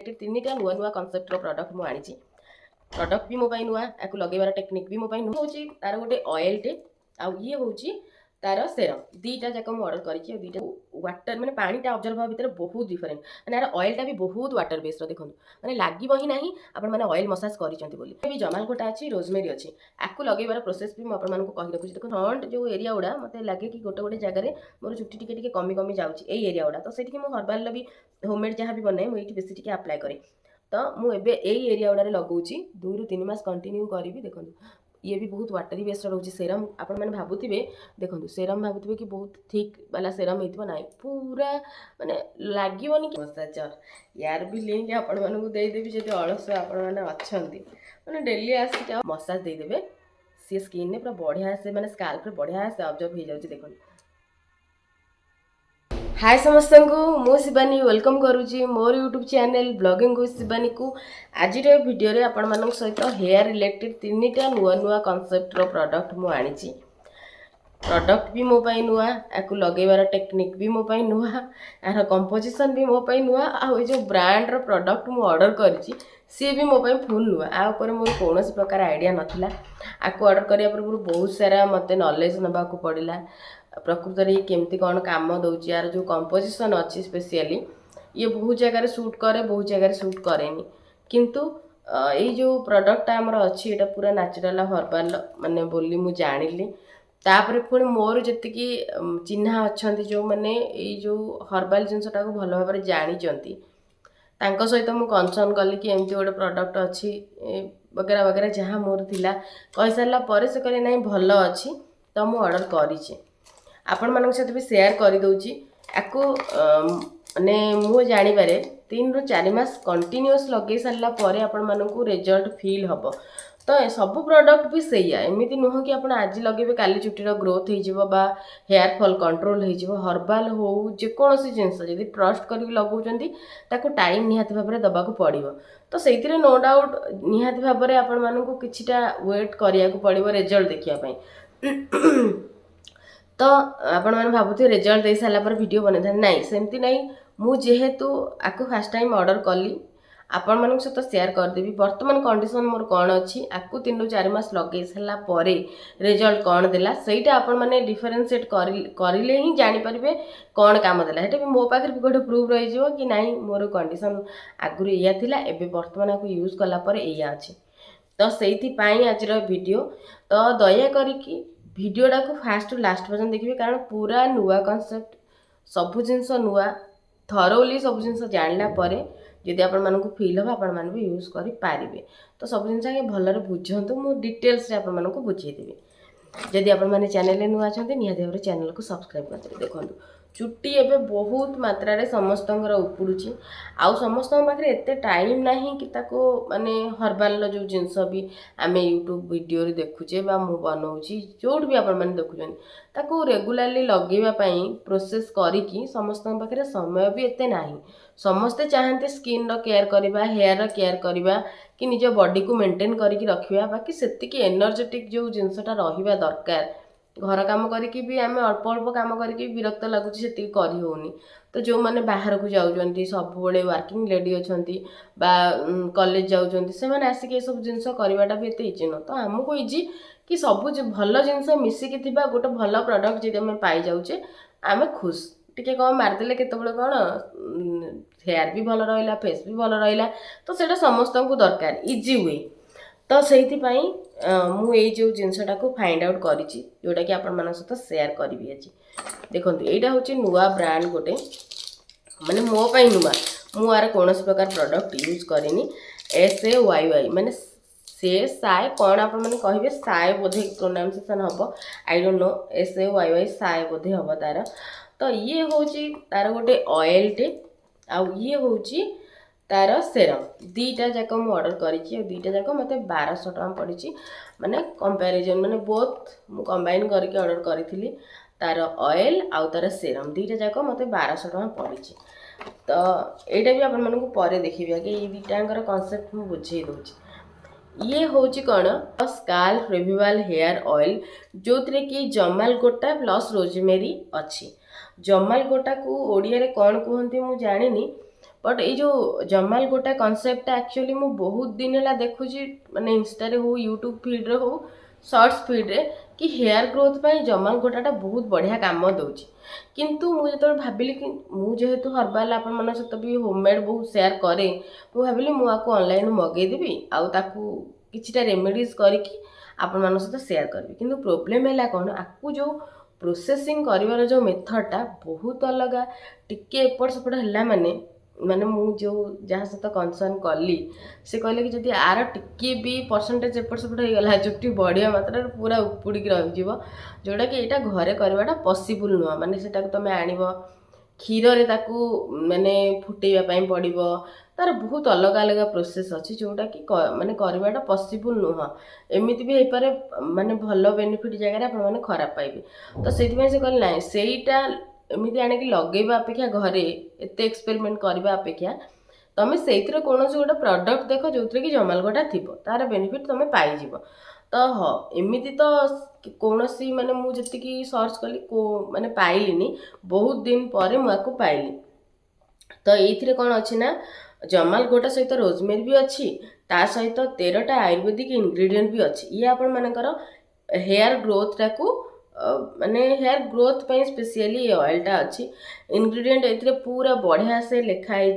तीनटा नुआ नुआ कनसेप्टर प्रडक्ट मु आनी प्रडक्ट भी मो नुआ या लगेबार टेक्निक भी मो नुआ हूँ तार गोटे ऑयलटे आउ ये हूँ तार सेरम दीटा जाक मुझे अर्डर करके दीटा वाटर मैंने पानीटा ऑब्जर्व भितर बहुत डिफरेंट मैंने यार ऑयलटा भी बहुत वाटर बेस्ड देखो मैंने लगे ही ना आपने ऑयल मसाज कर जमालकोटा अच्छी रोजमेरी अच्छी आपको लगेबार प्रोसेस भी मुझे कही रखुच्छी देखो फ्रंट जो एरिया गुड़ा मत लगे कि गोटे गोटे जगह मोर चुट्टी टिके कमी कमी जाऊँगी यही एरिया गुड़ा तो सेठी मुझे हर्बाल भी होममेड जहाँ भी बनाए मुझे बेसी टी आप्लाय करे तो मुझे यही एरिया गुड़ा लगाऊँगी 2 ରୁ 3 मास कंटिन्यू करी देखो ये भी बहुत वाटरी बेस्ड रोचे सेरम आपण मैंने भावुवे देखो सेरम भावुवे कि बहुत थिक वाला सेरम होता ना पूरा माने लगभग कि मसाजर यार भी लिंक आपण मानक देदेवी जब अलस आपण मैंने अच्छा मैंने डेली आसिक मसाज देदेवे सी स्किन पूरा बढ़िया से मैंने स्काल्प बढ़िया से ऑब्जर्व हो जाए देखो हाय समस्त को मु शिवानी वेलकम करुँची मोर YouTube channel vlogging with Shivani को आज वीडियो रे आपण मानक सहित हेयर रिलेटेड 3टा नुआ नुआ कॉन्सेप्टर प्रोडक्ट मु आनी प्रोडक्ट भी मो नुआ या लगेबार टेक्निक भी मो नुआ यार कंपोजिशन भी मो नुआ आ जो ब्रांड रो प्रोडक्ट मु ऑर्डर करी सी भी मो फुल नुआ आ ऊपर मोर कौन प्रकार आइडिया नाला आपको ऑर्डर करिया पूर्व बहुत सारा मत नॉलेज नबा को पड़ला प्रकृत ये केमती कौन काम दौर यार जो कंपोजिशन अच्छी स्पेशली ये बहुत जगह शूट करे बहुत जगह शूट करेनी किंतु ये जो प्रोडक्ट आमर अच्छी ये पूरा नेचुरल हर्बाल माने बोली मु जानिली तापर पुणी मोर जी चिन्हा अच्छा जो मैंने जो हर्बाल जिनसटा को भल भाव जानी सहित मुझे कनसर्न कली कि एमती गोटे प्रोडक्ट अच्छी वगैरह वगैरह जहाँ मोर थिला कही सारापर से कहले ना भल अच्छी तो मुझे ऑर्डर करी आपण मानक सहित भी शेयर कर दूची आपको माने मु जानिबारे 3 ରୁ 4 मास कंटिन्यूअस लगे सारा पर आपण मानक रिजल्ट फील हम तो सब प्रोडक्ट भी सैया एमती नुह कि आप आज लगे काली चुटीर ग्रोथ हो हेयर फॉल कंट्रोल हो हर्बाल हो जेकोसी जिनस जब ट्रस्ट कर लगुंट टाइम निहाती भाव में दबा पड़ो तो से नो डाउट निहाती भाव में आपण मानक किछिटा वेट करिया पड़ो रिजल्ट देखापी तो आपण मैंने भावुथे रिजल्ट दे सारा पर वीडियो बने था नहीं सेमती नहीं मुझेतु आपको फास्ट टाइम ऑर्डर कली आपण मान सहित शेयर करदेवी बर्तमान कंडीशन मोर कौन अच्छी आपको 3 ରୁ 4 मास लगे सारा पर रिजल्ट कौन देला सहीटा आपण मैंने डिफरेनसीएट करें ही जानीपारे कौन काम देला भी मो पाखे भी गोटे प्रूफ रही कि नाई मोर कंडीशन आगुरी या थिला एबे बर्तमान आपको यूज कला या अच्छी तो से आज वीडियो तो दया करिकी वीडियोटा को फास्ट लास्ट पर्यंत देखिए कारण पूरा नुआ कॉन्सेप्ट सबू जिनस नुआ थरोली सब जिनस जानला परे जदि आपण मानक फील हम आपण मान भी यूज करें तो सब जिन आगे भलरे बुझंतु मु डिटेल्स आपण मानक बुझेदेवी जदि आपण माने चैनल नुआ अच्छा निहाती भाव चैनल को सब्सक्राइब करते देखो चुट्टी एवं बहुत मात्रा समस्त उपुड़ी आउ समस्त पाखे एत टाइम ना कि माने हर्बाल जो जिनस भी आम यूट्यूब वीडियो देखुचे मु बनाऊँगी जो भी आपण देखुं रेगुलाली लगेवाई प्रोसेस करी समस्त पाखे समय भी एत ना समस्ते चाहते स्किन केयर करवा हेयर केयर करवा कि निज बॉडी को मेंटेन करके रखा बाकी से एनर्जेटिक जो जिनसटा रहा दरकार घर काम करके भी आम अल्प अल्प काम करके विरक्त लगुच से करनी तो जो मैंने बाहर को जाऊँच सब वर्किंग लेडी अच्छा कॉलेज जाऊँच से आसिक ये सब जिन करवाटा भी एत इजी नुह तो आमको इजी कि सब भल जिन मिसिकी गोटे भल प्रडक्ट जी आम पाई जाऊे आम खुश टिके कौन मारिदे केत कौन हेयर भी भल रहा फेस भी भल रहा तो सेटा समस्त को दरकार इजी वे तो से मुझे जो जिनसटा को फाइंड आउट करी जोटा कि आपण मान सहित शेयर करी आज देखो यहाँ हूँ नुआ ब्रांड गोटे माने मो नुआ मुझे कौन प्रकार प्रोडक्ट यूज करेनि SAYY माने से साय कौन आप कहे साय बोधे प्रोनाउंसिएशन हम I don't know SAYY Sai बोधे हम तार तो ये हूँ तार गोटे ऑयलटे आउ ये हूँ तार सेरम दीटा जाक मु ऑर्डर करी दीटा जाक मत 1200 टका पड़ी माने कंपैरिजन माने बोथ मु कंबाइन करके ऑर्डर करी तार ऑयल आउ तार सेरम दीटा जाक मत 1200 टका पड़ी तो यहाँ भी आपण मानक पर देखिए कि ये दीटांकर कॉन्सेप्ट मु बुझे दूची ये हूँ कौन स्काल्प रिविवल हेयर ऑयल जो थी कि जमाल गोटा प्लस रोजमेरी अच्छी जमाल गोटा को ओडिया रे कौन कहते मु जानिनी बट ये जो जमाल गोटा कनसेप्ट एक्चुअली मु बहुत दिन है देखुची माने इंस्टा रे हो यूट्यूब फीड रे हो शॉर्ट्स फीड रे कि हेयर ग्रोथ पर जमाल गोटाटा बहुत बढ़िया काम दौर किंतु मुझे जो भाविली कि मुझे जेहेतु हर्बाल आपण मन सहित भी होममेड बहुत सेयार करे मु भाविली मु आपको ऑनलाइन मगेदेवी आउ ताकू किछिटा रेमेडीज करके आपण मन सहित सेयार करबी किंतु प्रॉब्लम है कौन आपको जो प्रोसेसिंग करिवार जो मेथडटा बहुत अलग टिके एपट सेपट है माने माने मु जो जहाँ सहित कनसर्न कली से कहले कि जदि आर टिके भी परसेंटेज एपट सेपट हो गला चुट्टी बढ़िया मात्रा पूरा उपुड़ी रही जोटा कि यहाँ घरे करवाटा पॉसिबल नुह माने सेटा तुम आण क्षीर रे ताकू माने फुटेवा पड़ो तार बहुत अलग अलग प्रोसेस अच्छी जोटा कि माने करवाटा पॉसिबल नुह एमती भी हो पारे माने भल बेनिफिट जगह आप खराब पाइबे तो से कहले ना सेटा एमती आणिक लगेवा अपेक्षा घरे एत एक्सपेरिमेंट करने अपेक्षा तुम से कौन गोटे प्रडक्ट देख जो कि जमालगोटा थी तार बेनिफिट तुम पाइज तो हाँ एमती तो कौन सी माने मुझे सर्च कली को माने पाइलिनी बहुत दिन पर मुझे पाइली तो ये कौन अच्छी ना जमालगोटा सहित रोजमेरी भी अच्छी ता सहित 13टा आयुर्वेदिक इंग्रेडिएंट भी अच्छी ये आपण मानकर हेयर ग्रोथ टाकू माने हेयर ग्रोथ पे स्पेशली ऑयलटा अच्छी इंग्रेडिएंट ए पूरा बढ़िया से लिखाई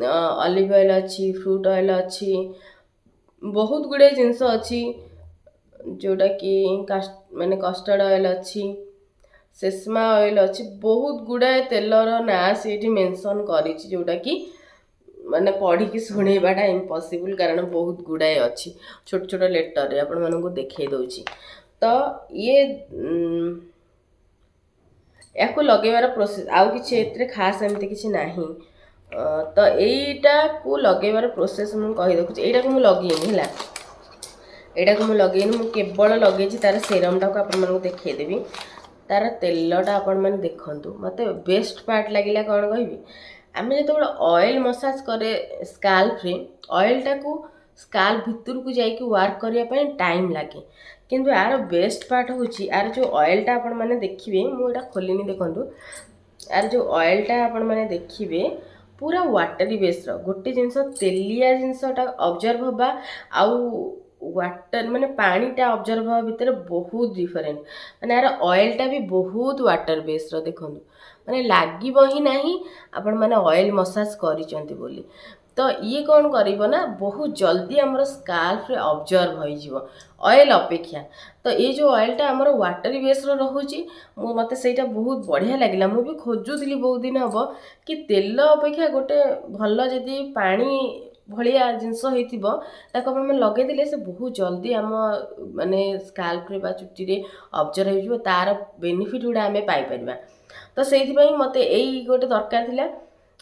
ऑलिव ऑयल अच्छी फ्रूट ऑयल अच्छी बहुत गुड़े जिनस अच्छी जोटा कि माने कस्टर्ड ऑयल अच्छी सेस्मा ऑयल अच्छी बहुत गुड़ाए तेलर ना से मेंशन करी जोटा कि माने पढ़ी की शुणेबाटा इम्पॉसिबल कारण बहुत गुड़ाए अच्छी छोट छोट लेटर आपण मानू देखई दउची तो ये या लगेबार प्रोसेस आउ कि एते खास एमती किसी नाही तो यहीटा को लगेबार प्रोसेस मुझे कही देखुची एटा को लगेनी है एटा को लगेनी मु केवल लगे तार सेरमटा को आपको देखईदेवी तार तेलटा आपण मैंने देखु मत बेस्ट पार्ट लगे कौन कहि आम जो ऑयल मसाज करे स्काल्प रे ऑयलटा को स्काल्प भितर को जाइए वर्क करने टाइम लगे किंतु यार बेस्ट पार्ट हूँ यार जो ऑयलटा आपण मैंने देखिए मुझे खोलिनी देखु यार जो ऑयलटा आपण मैंने देखिए पूरा वाटरी बेस्र गोटे जिनस तेलिया जिनसटा ऑब्जर्व हवा आउ वाटर माने पानीटा ऑब्जर्व हवा भितर बहुत डिफरेंट माने यार ऑयलटा भी बहुत वाटर बेस्र देखु माने लागिबो ही नाही आपण माने ऑयल मसाज करिसंती बोली तो ये कौन करिबो ना बहुत जल्दी हमर स्काल्प रे ऑब्जर्व होई जिवो ऑयल अपेक्षा तो ये जो ऑयलटा हमर वाटरी बेस्र रहुची मते सेटा बहुत बढ़िया लागिला मु भी खोजुतली बहुत दिन हबो कि तेल अपेक्षा गोटे भल जदी पानी भलिया जिनस होइतिबो ताको हम लगे दिले से बहुत जल्दी आम माने स्काल्प रे बा चुट्टी रे ऑब्जर्व होई जिवो तार बेनिफिट गुडा हमें पाई परबा तो सेइथि पई मते एई गोटे दरकार थिला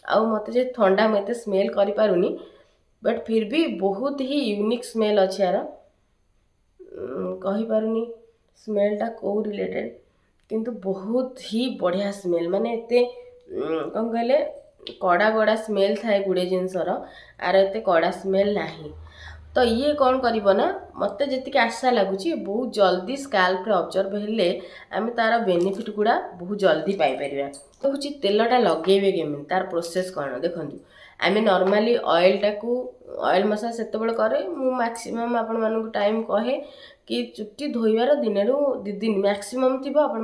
आउ मते जे ठंडा मते स्मेल करि पारुनी बट फिर भी बहुत ही यूनिक स्मेल अच्छे यार कहि पारुनी स्मेलटा को रिलेटेड किंतु बहुत ही बढ़िया स्मेल माने एते कौन कहले कड़ा कड़ा स्मेल थाए गुड़े जिनसर आर एते कड़ा स्मेल नाही तो ये कौन करिबो ना मते जति आशा लगुच बहुत जल्दी स्काल्प रे ऑब्जर्व हेले आम तार बेनिफिट गुड़ा बहुत जल्दी पाई परिबा तो हूँ तेलटा लगेबे केमी तार प्रोसेस कौन देखु आम नॉर्मली ऑयलटा को ऑयल मसाज से करे मु मैक्सिमम आपण मानक टाइम कहे कि चुट्टी धोइबार दिन रु 2 दिन मैक्सिमम थी आपण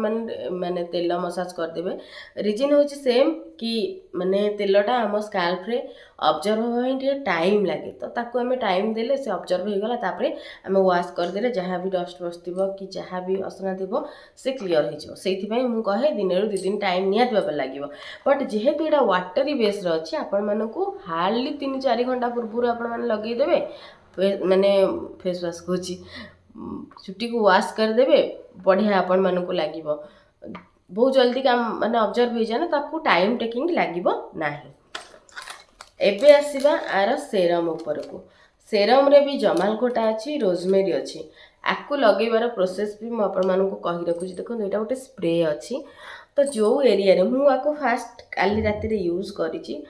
माने तेल मसाज करदेबे रीजन हूँ सेम कि माने तेलटा आम स्काल्प रे ऑब्जर्व होई टाइम लगे तो ताकू आम टाइम देले से ऑब्जर्व हो गला तापरे आम वाश करदेले जहाँ भी डस्ट बसथिबो कि जहाँ भी असना थिबो से क्लियर हो जिवो सेइथि पई मु कहे दिन रु 2 दिन टाइम नियात बाबा लागिवो बट जेहेतु एटा वाटरी बेस रे अछि आपण मानकू हार्डली 3-4 घंटा पूर्व आपण माने लगेई देबे माने फेस वाश कोची चुट्टी को वाश करदेवे बढ़िया आपण मानक लगे बहुत जल्दी काम माने ऑब्जर्व हो जाए ना ताकू टाइम टेकिंग लगे नाही एबे आसीबा आर सेरम ऊपर को सेरम रे भी जमालगोटा अच्छी रोजमेरी अच्छी आपको लगेबार प्रोसेस भी मुझे मानक कही रखुची देखो यहाँ गोटे स्प्रे अच्छी तो जो एरिया रे मु आको फास्ट काली राति रे यूज करिची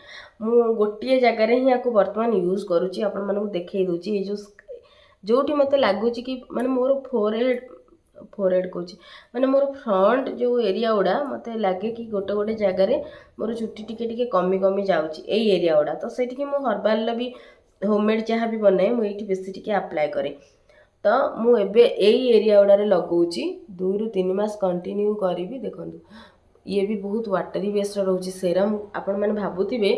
मु गोटे जगार ही आको वर्तमान यूज करुची आपण मानक देखई दूची ये जो जोटी मते लागुची कि माने मोर फोरहेड फोरहेड कौच माने मोर फ्रंट जो एरिया गुड़ा मत लगे कि गोटे गोटे जगार मोर चुट्टी टिके कमी कमी जाऊँगी यही एरिया गुड़ा तो से हर्बाल भी होममेड जहाँ भी बनाए मुझे बेसी टिके अप्लाई करे तो मुझे यही एरिया गुड़े लगौची 2 ରୁ 3 मास कंटिन्यू करी देखो ये भी बहुत वाटरी बेस्ड रोचे सेरम आपण मैंने भावुवे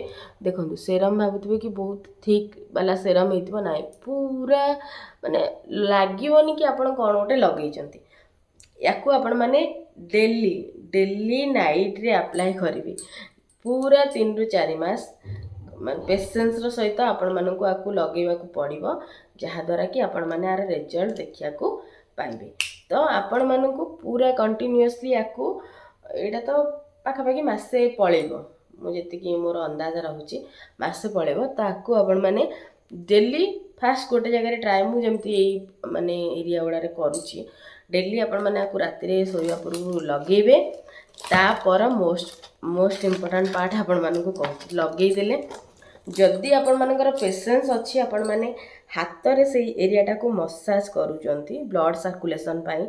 देखो सेरम भावुवे कि बहुत थिक वाला सेरम हो ना पूरा माने लगे कि आप कौन गोटे लगे या आपण मैंने डेली डेली नाइट रे अप्लाई करेंगे पूरा 3 ରୁ 4 मास पेसेंस सहित आपण मानक आपको लगेवा पड़ो जहाँद्वारा कि आपण मैंने यार रिजल्ट देखा पाइबे तो आपण मानक पूरा कंटिन्यूअसली आपको यहाँ तो पाखापाखि मसे पलैब मुझे मोर अंदाज रोचे मसे पलैब ताकू आपण मैंने डेली फास्ट गोटे जगह ट्राए मुझे माने एरिया गुड़ा करुच्ची डेली आपण मैंने आपको राति शोवा पूर्व लगेबे तापर मोस्ट इम्पोर्टाट पार्ट आपण मानक कहूँ लगेदेले जदि आपण मानकर पेशेंस अच्छी आपण माने हाथ रे से एरियाटा को मसाज करूचंती ब्लड सर्कुलेशन पाई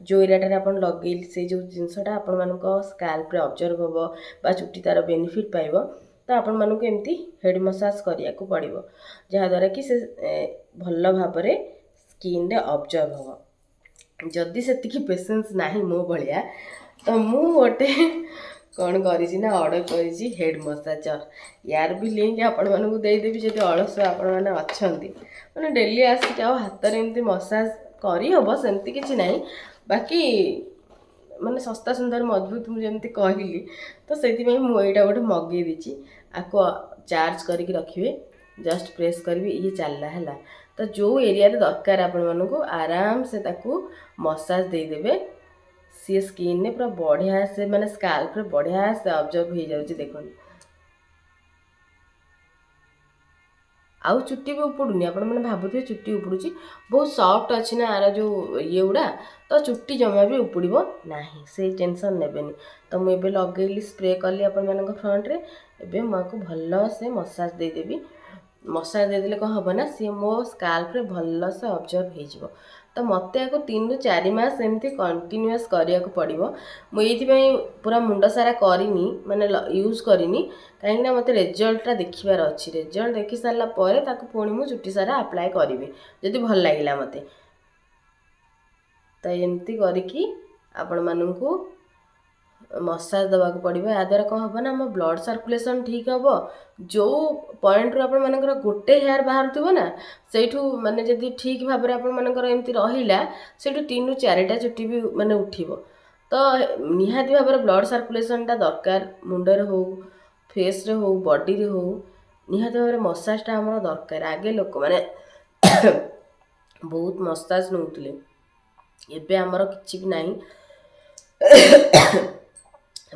जो एरियाटा आपण लगे से जो जिनसटा आपण मानक स्काल्प रे ऑब्जर्व होबो बा चुट्टी तार बेनिफिट पाइबो तो आपण मानक एमती हेड मसाज करिया को पड़िबो जहाँ द्वारा कि से भल भाव रे स्किन रे ऑब्जर्व होबो जदि सेतिकी पेशेंस नाही मो भलिया तो मु गोटे कौन करी ना ऑर्डर करी हेड मसाजर यार भी लिंक आपण मानक देदेवी जब अलस आपण मैंने अच्छा मैंने डेली आसिक हाथ में एमती मसाज करी हम सेमती किसी ना बाकी माने सस्ता सुंदर मजबूत मुझे कहली तो से मुझा गोटे मगे देची आपको चार्ज करके रखिए जस्ट प्रेस करी ये चलला है तो जो एरिया दरकार आपण मानक आराम से ताकू मसाज देदेवे सी स्किन ने पूरा बढ़िया से माने स्काल्प रे बढ़िया से ऑब्जर्व हो जाउची देखो आउ चुट्टी भी उपड़ुनी आपण मैंने भावुथे चुट्टी उपड़ुची बहुत सॉफ्ट अच्छी ना यार जो ये गुड़ा तो चुट्टी जमा भी उपड़ो ना से टेंशन नेबेनी तो मुझे लगेली स्प्रे कली आपण मानक फ्रंट रे एबे मुझे भल से मसाज देदेवी मसाज देदेले कौन हम ना सी मो स्काल्प रे भल से ऑब्जर्व हो तो मत 3 ରୁ 4 मास एमती कंटिन्यूअस करिया को पड़िबो मुझे पूरा मुंड सारा करनी माने यूज करनी कहीं मत रिजल्टा देखिबार अच्छी रिजल्ट देखि सारा पर ताकू पुणी मु चुट्टी सारा अप्लाई करी जदि भल लगिला मते तो एमती करके आपण मानू मसाज दवा को पड़ो या द्वारा कौन हम ना आम ब्लड सर्कुलेशन ठीक हम जो पॉइंट रू आपण मानकर गोटे हेयर बाहर थो ना सेठू माने जदि ठीक भाव में आपण मानकर एमती रहिला सेठू 3 ରୁ 4टा चुट्टी भी माने उठिबो तो निहाती भाव में ब्लड सर्कुलेशनटा दरकार मुंडरे हो फेस रे हो बॉडी रे हो निहाती भाव में मसाजटा आमर दरकार आगे लोक माने बहुत मसाज नौतले एबे आमर किछि भी नाही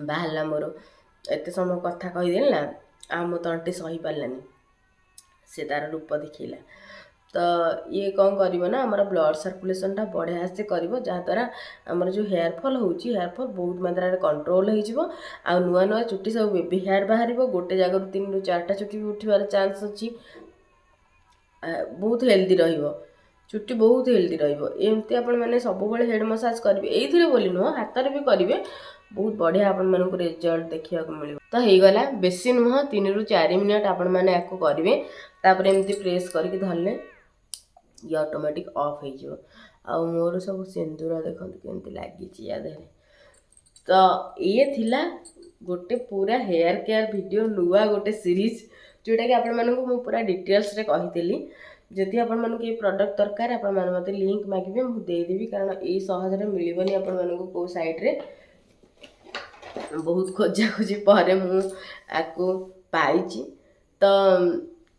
बाहरला मोर एत समय कथा कहीदेली ना आ मो तंटी सही पारानी से तार रूप देखला तो ये कौन करिवो ना आमर ब्लड सर्कुलेशनटा बढ़िया से करिवो जहाँद्वारा आमर जो हेयर फॉल होउची हेयर फॉल बहुत मात्रा रे कंट्रोल हो जिवो आ नुआ नुआ चुट्टी सब बेबी हेयर बाहरिबो गोटे जगह 3 ରୁ 4टा चुट्टी भी उठिबार चांस अछि बहुत हेल्दी रहिबो चुट्टी बहुत हेल्दी रहिबो एमती आपण माने सब बेले हेड मसाज करिवे एइथिरे बोली नुह हाथ रे भी करिवे बहुत बढ़िया आपण मानक रिजल्ट देखा मिल तो हो गला बेसी नुह 3 ରୁ 4 मिनट आपण मैंने आपको करेंगे तापर एमती प्रेस करके धरले ये ऑटोमेटिक ऑफ हो आउ मोर सब सिंदूर देखो केमती लगी या देहरे तो ये थिला गोटे पूरा हेयर केयर वीडियो नुआ गोटे सीरीज जोटा कि आपण मानक मु पूरा डिटेल्स रे कहितली जदि आपण मानक ये प्रोडक्ट दरकार आपण माने मते लिंक मागिबे मु दे देबी कारण ए सहज रे मिलिबनी आपण मानक को साइट रे बहुत खोजा खोजी पर मुझे पाई तो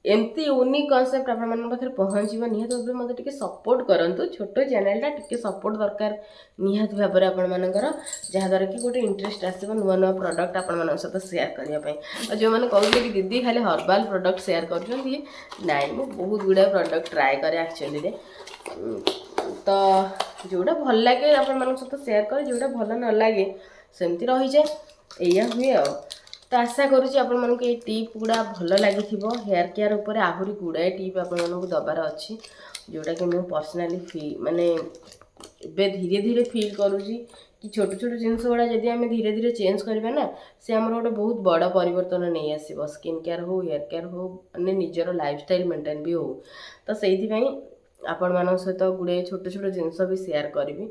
एमती यूनिक कनसेप्ट आप पाखे पहुँच निहत भाव मत सपोर्ट करूँ छोट चैनलटा टी सपोर्ट दरकार निहत भाव में आपर जहाँद्वारा कि गोटे इंटरेस्ट आसो नुआ नुआ प्रोडक्ट आपण सहित सेयार करने जो मैंने कहते कि दीदी खाली हर्बाल प्रोडक्ट सेयार कर नाई मु बहुत गुड़ा प्रोडक्ट ट्राए करे एक्चुअली तो जोटा भल लगे आपण सहित सेयार कर जोटा भल न लगे सेमती रही जाए या हुए तो आशा करुँच आपण मानक ये टिप गुड़ा भल लगी हेयर केयर उपरे आहुरी गुड़ाए टिप आपण मानक दबार अच्छी जोटा कि मुझे पर्सनाली माने ଏବେ ଧୀରେ ଧୀରେ ଫିଲ୍ କରୁଛି कि छोट छोट जिनस गुड़ा जब आम धीरे धीरे चेंज करवा ना से आम गोटे बहुत बड़ परिवर्तन नहीं आसो स्किन केयर हो हेयर केयर हो मैंने निजर लाइफस्टाइल मेंटेन भी हो तो से आपण मान सहित गुड़े छोट छोट जिनस भी शेयर करी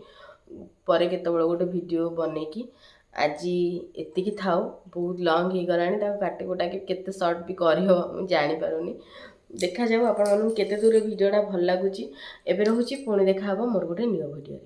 पर केतबेले गोटे वीडियो बनईकी आज एतिकी थाउ बहुत लंग हो गलानी काटी कुटा केते सर्ट भी करहब मुझे जानीपारुनी देखा जाऊ आपण केते दूर वीडियोटा भल लगुच एबे रोची पुणी देखा मोर गोटे न्यू वीडियो।